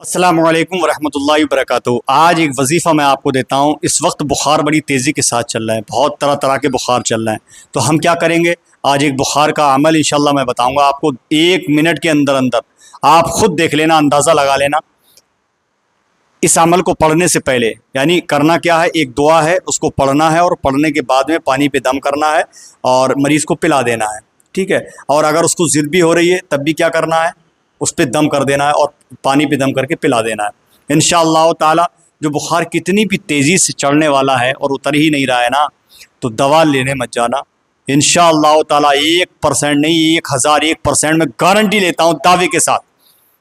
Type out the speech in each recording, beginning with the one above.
अस्सलामु अलैकुम वरहमतुल्लाहि वबरकातुहू। आज एक वजीफ़ा मैं आपको देता हूँ। इस वक्त बुखार बड़ी तेज़ी के साथ चल रहा है, बहुत तरह तरह के बुखार चल रहे हैं। तो हम क्या करेंगे, आज एक बुखार का अमल इंशाल्लाह मैं बताऊँगा आपको। 1 मिनट के अंदर अंदर आप खुद देख लेना, अंदाज़ा लगा लेना। इस अमल को पढ़ने से पहले यानी करना क्या है, एक दुआ है, उसको पढ़ना है और पढ़ने के बाद में पानी पे दम करना है और मरीज़ को पिला देना है, ठीक है। और अगर उसको ज़िद भी हो रही है तब भी क्या करना है, उस पर दम कर देना है और पानी पे दम करके पिला देना है। इंशाअल्लाह ताला जो बुखार कितनी भी तेज़ी से चढ़ने वाला है और उतर ही नहीं रहा है ना, तो दवा लेने मत जाना। इंशाअल्लाह ताला 1% नहीं, 1001% मैं गारंटी लेता हूँ दावे के साथ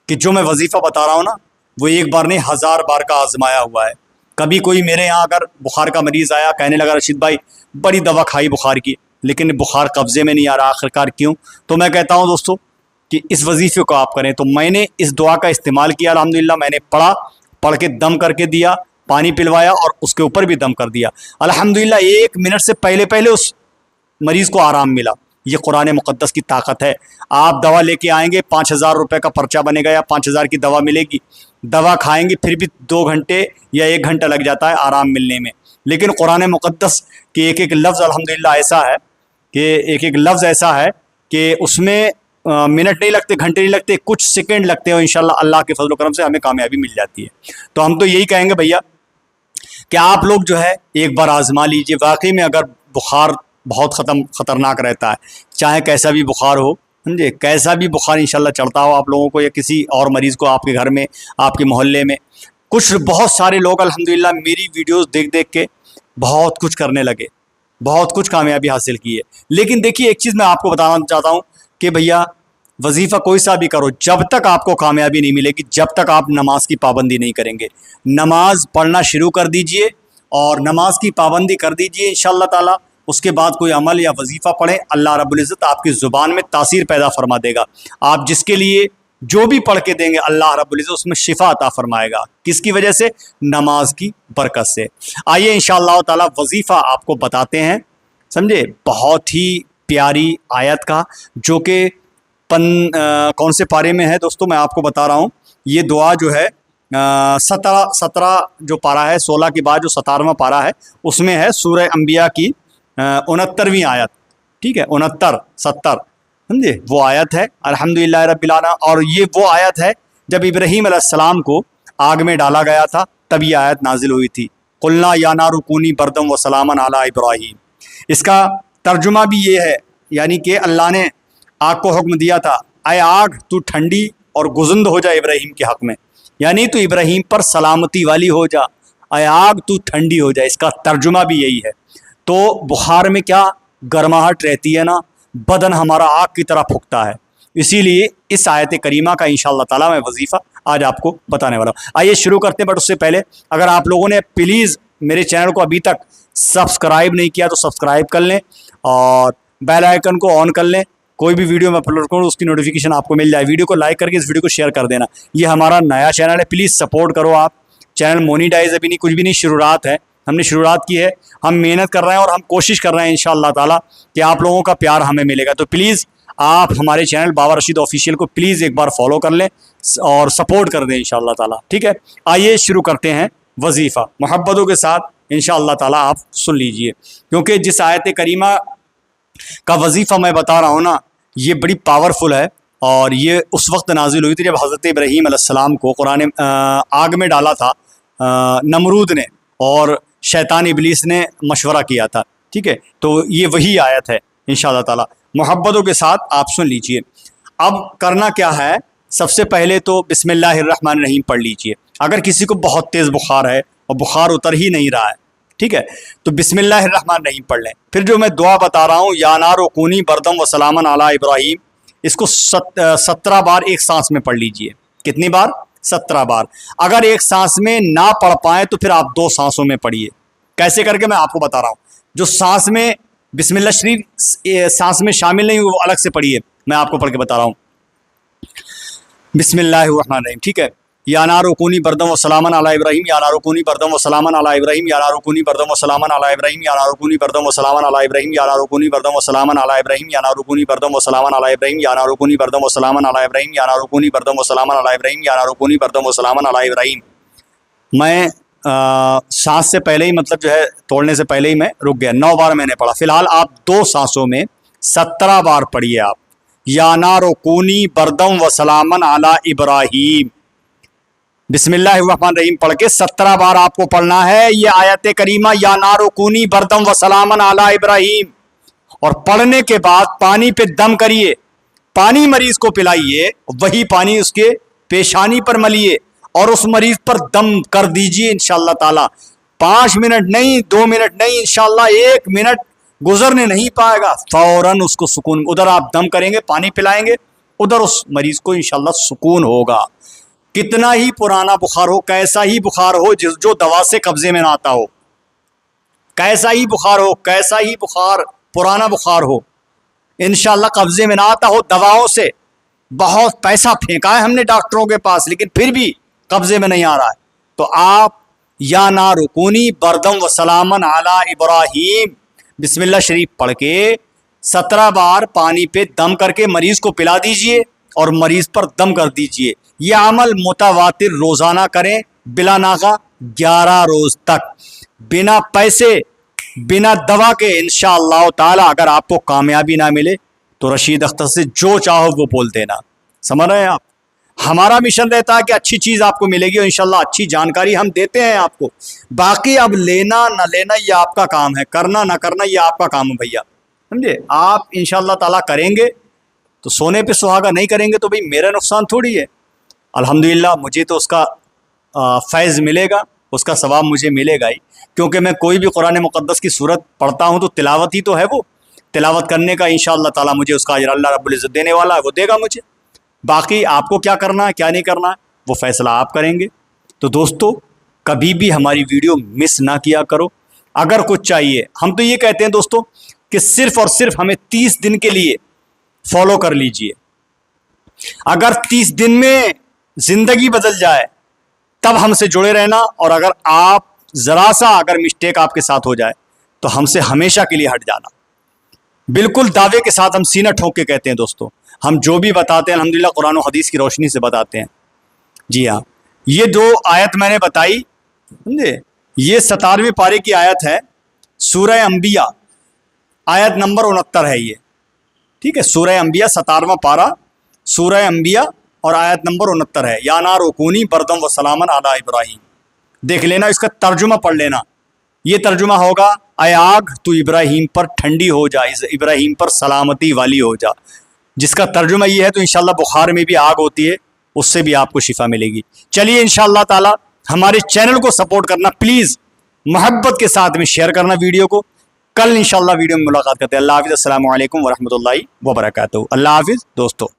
कि जो मैं वजीफ़ा बता रहा हूँ ना, वो एक बार नहीं 1000 बार का आजमाया हुआ है। कभी कोई मेरे यहाँ अगर बुखार का मरीज़ आया, कहने लगा रशीद भाई बड़ी दवा खाई बुखार की, लेकिन बुखार कब्ज़े में नहीं आ रहा, आखिरकार क्यों? तो मैं कहता हूँ दोस्तों कि इस वजीफ़े को आप करें। तो मैंने इस दुआ का इस्तेमाल किया, अल्हम्दुलिल्लाह। मैंने पढ़ के दम करके दिया, पानी पिलवाया और उसके ऊपर भी दम कर दिया। अल्हम्दुलिल्लाह 1 मिनट से पहले पहले उस मरीज़ को आराम मिला। ये कुरान मुक़द्दस की ताकत है। आप दवा लेके आएंगे, 5000 रुपये का पर्चा बनेगा या 5000 की दवा मिलेगी। दवा खाएंगे फिर भी 2 घंटे या 1 घंटा लग जाता है आराम मिलने में। लेकिन कुरान मुक़द्दस के एक एक लफ्ज़ अल्हम्दुलिल्लाह ऐसा है कि उसमें मिनट नहीं लगते, घंटे नहीं लगते, कुछ सेकंड लगते हो। इंशाल्लाह अल्लाह के फजल करम से हमें कामयाबी मिल जाती है। तो हम तो यही कहेंगे भैया कि आप लोग जो है एक बार आजमा लीजिए। वाकई में अगर बुखार बहुत ख़तरनाक रहता है, चाहे कैसा भी बुखार हो, समझे, कैसा भी बुखार इंशाल्लाह चढ़ता हो आप लोगों को या किसी और मरीज़ को आपके घर में, आपके मोहल्ले में। बहुत सारे लोग अल्हम्दुलिल्लाह मेरी वीडियोस देख देख के बहुत कुछ करने लगे, बहुत कुछ कामयाबी हासिल की है। लेकिन देखिए, एक चीज़ मैं आपको बताना चाहता हूँ कि भैया वजीफ़ा कोई सा भी करो, जब तक आपको कामयाबी नहीं मिलेगी, जब तक आप नमाज की पाबंदी नहीं करेंगे। नमाज पढ़ना शुरू कर दीजिए और नमाज की पाबंदी कर दीजिए इंशाअल्लाह ताला। उसके बाद कोई अमल या वजीफ़ा पढ़ें, अल्लाह रब्बुल इज़्ज़त आपकी ज़ुबान में तासीर पैदा फरमा देगा। आप जिसके लिए जो भी पढ़ के देंगे अल्लाह रब्बुल इज़्ज़त उसमें शिफा अता फरमाएगा। किसकी वजह से? नमाज की बरकत से। आइए इंशाअल्लाह ताला वजीफ़ा आपको बताते हैं, समझे। बहुत ही प्यारी आयत का, जो कि कौन से पारे में है दोस्तों, मैं आपको बता रहा हूँ। ये दुआ जो है 17 जो पारा है, 16 के बाद जो 17वां पारा है, उसमें है सूरह अंबिया की 69वीं आयत, ठीक है। 69 70, समझे, वो आयत है अल्हम्दुलिल्लाह रब्बिल आलमीन। और ये वो आयत है जब इब्राहीम अलैहिस्सलाम को आग में डाला गया था, तब ये आयत नाजिल हुई थी। कुल्ना या नारु कूनी बरदम व सलामन अला इब्राहीम। इसका तर्जुमा भी ये है, यानी कि अल्लाह ने आग को हुक्म दिया था, आए आग तू ठंडी और गुज़ुंद हो जा इब्राहीम के हक़ में, यानी तू इब्राहीम पर सलामती वाली हो जा, आए आग तू ठंडी हो जा। इसका तर्जुमा भी यही है। तो बुखार में क्या गर्माहट रहती है ना, बदन हमारा आग की तरह फूकता है। इसीलिए इस आयत करीमा का इंशाअल्लाह ताला मैं वजीफ़ा आज आपको बताने वाला हूँ। आइए शुरू करते हैं। बट उससे पहले अगर आप लोगों ने प्लीज़ मेरे चैनल को अभी तक सब्सक्राइब नहीं किया तो सब्सक्राइब कर लें और बेल आइकन को ऑन कर लें। कोई भी वीडियो मैं अपलोड करूँ उसकी नोटिफिकेशन आपको मिल जाए। वीडियो को लाइक करके इस वीडियो को शेयर कर देना। ये हमारा नया चैनल है, प्लीज़ सपोर्ट करो आप। चैनल मोनीटाइज अभी नहीं, कुछ भी नहीं, शुरुआत है, हमने शुरुआत की है। हम मेहनत कर रहे हैं और हम कोशिश कर रहे हैं इंशाअल्लाह ताला कि आप लोगों का प्यार हमें मिलेगा। तो प्लीज़ आप हमारे चैनल बाबर रशीद ऑफिशियल को प्लीज़ एक बार फॉलो कर लें और सपोर्ट कर दें इंशाअल्लाह ताला, ठीक है। आइए शुरू करते हैं वजीफ़ा मोहब्बतों के साथ इंशाअल्लाह ताला। आप सुन लीजिए, क्योंकि जिस आयत करीमा का वजीफ़ा मैं बता रहा हूँ ना, ये बड़ी पावरफुल है। और ये उस वक्त नाजिल हुई थी जब हज़रत इब्राहीम अलैहिस्सलाम को कुरान आग में डाला था नमरूद ने, और शैतान इब्लीस ने मशवरा किया था, ठीक है। तो ये वही आयत है इंशाअल्लाह ताला। मोहब्बतों के साथ आप सुन लीजिए। अब करना क्या है, सबसे पहले तो बिस्मिल्लाहिर्रहमानिर्रहीम पढ़ लीजिए। अगर किसी को बहुत तेज़ बुखार है और बुखार उतर ही नहीं रहा है, ठीक है, तो बिस्मिल्लाहिर्रहमानिर्रहीम पढ़ लें। फिर जो मैं दुआ बता रहा हूँ, या नारो कूनी बरदम व सलामन अला इब्राहीम, इसको 17 बार एक सांस में पढ़ लीजिए। कितनी बार? 17 बार। अगर एक सांस में ना पढ़ पाए तो फिर आप 2 सांसों में पढ़िए। कैसे करके मैं आपको बता रहा हूँ। जो सांस में बिस्मिल्लाह शरीफ सांस में शामिल नहीं हुई वो अलग से पढ़िए, मैं आपको पढ़ के बता रहा हूँ। बिस्मिल्लाहिर्रहमानिर्रहीम, ठीक है। या नारुकूनी बरदम व सलामन अला इब्राहीम या नारुकूनी बरदम व सलामन अला इब्राहीम या नारुकूनी बरदम व सलामन अला इब्राहीम या नारुकूनी बरदम व सलामन अला इब्राहीम या नारुकूनी बरदम व सलामन अला इब्राहीम या नारुकूनी बरदम व सलामन अला इब्राहीम या नारुकूनी बरदम व सलामन अला इब्राहीम या नारुकूनी बरदम व सलामन अला इब्राहीम या नारुकूनी बरदम व सलामन अला इब्राहीम। मैं सांस से पहले ही मतलब जो है तोड़ने से पहले ही मैं रुक गया। 9 बार मैंने पढ़ा। फिलहाल आप 2 सांसों में 17 बार पढ़िए आप। या नारुकूनी बरदम व सलामन अला इब्राहीम बिस्मिल्लाहिर्रहमानिर्रहीम पढ़ के 17 बार आपको पढ़ना है ये आयत करीमा, या नारुकूनी बरदम व सलामन अला इब्राहीम। और पढ़ने के बाद पानी पे दम करिए, पानी मरीज को पिलाइए, वही पानी उसके पेशानी पर मलिए और उस मरीज पर दम कर दीजिए इंशाअल्लाह ताला। 5 मिनट नहीं, 2 मिनट नहीं, इंशाअल्लाह 1 मिनट गुजरने नहीं पाएगा, फौरन उसको सुकून। उधर आप दम करेंगे, पानी पिलाएंगे, उधर उस मरीज को इंशाअल्लाह सुकून होगा। कितना ही पुराना बुखार हो, कैसा ही बुखार हो जो दवा से कब्जे में ना आता हो, कैसा ही बुखार हो, कैसा ही बुखार पुराना बुखार हो, इंशाअल्लाह कब्जे में ना आता हो दवाओं से। बहुत पैसा फेंका है हमने डॉक्टरों के पास, लेकिन फिर भी कब्जे में नहीं आ रहा है। तो आप या नारुकूनी बरदम व सलामन अला इब्राहीम बिस्मिल्लाह शरीफ पढ़ के 17 बार पानी पे दम करके मरीज को पिला दीजिए और मरीज पर दम कर दीजिए। यह अमल मुतवातिर रोजाना करें बिला नागा 11 रोज तक, बिना पैसे बिना दवा के इंशाअल्लाह ताला। अगर आपको कामयाबी ना मिले तो रशीद अख्तर से जो चाहो वो बोल देना। समझ रहे हैं आप? हमारा मिशन रहता है कि अच्छी चीज़ आपको मिलेगी और इंशाल्लाह अच्छी जानकारी हम देते हैं आपको। बाकी अब लेना ना लेना ये आपका काम है, करना ना करना ये आपका काम है भैया, समझे? आप इंशाल्लाह ताला करेंगे तो सोने पे सुहागा, नहीं करेंगे तो भाई मेरा नुकसान थोड़ी है। अल्हम्दुलिल्लाह मुझे तो उसका फैज़ मिलेगा, उसका सवाब मुझे मिलेगा ही, क्योंकि मैं कोई भी कुरान मुक़द्दस की सूरत पढ़ता हूँ तो तिलावत ही तो है, वो तिलावत करने का इंशाअल्लाह ताला मुझे उसका अजर अल्लाह रब्बुल इज़्ज़त देने वाला है, वो देगा मुझे। बाकी आपको क्या करना है क्या नहीं करना है वो फ़ैसला आप करेंगे। तो दोस्तों कभी भी हमारी वीडियो मिस ना किया करो। अगर कुछ चाहिए, हम तो ये कहते हैं दोस्तों कि सिर्फ़ और सिर्फ हमें 30 दिन के लिए फॉलो कर लीजिए। अगर 30 दिन में ज़िंदगी बदल जाए तब हमसे जुड़े रहना, और अगर आप ज़रा सा अगर मिस्टेक आपके साथ हो जाए तो हमसे हमेशा के लिए हट जाना। बिल्कुल दावे के साथ हम सीना ठोक के कहते हैं दोस्तों, हम जो भी बताते हैं अल्हम्दुलिल्लाह कुरान और हदीस की रोशनी से बताते हैं। जी हाँ, ये 2 आयत मैंने बताई, समझे? ये 17वें पारे की आयत है, सूरह अंबिया आयत नंबर 69 है ये, ठीक है? सूरह अंबिया 17वां पारा सूरह अंबिया और आयत नंबर 69 है। या नारुकूनी बरदम व सलामन अला इब्राहीम। देख लेना, इसका तर्जुमा पढ़ लेना। ये तर्जुमा होगा, आय आग तू इब्राहीम पर ठंडी हो जा, इस इब्राहीम पर सलामती वाली हो जा। जिसका तर्जुमा ये है तो इंशाल्लाह बुखार में भी आग होती है, उससे भी आपको शिफा मिलेगी। चलिए इंशाल्लाह ताला हमारे चैनल को सपोर्ट करना, प्लीज़ मोहब्बत के साथ में शेयर करना वीडियो को। कल इंशाल्लाह वीडियो में मुलाकात करते हैं। अल्लाह हाफ़िज़, अस्सलामु अलैकुम व रहमतुल्लाहि व बरकातहू। अल्लाह हाफ़िज़ दोस्तों।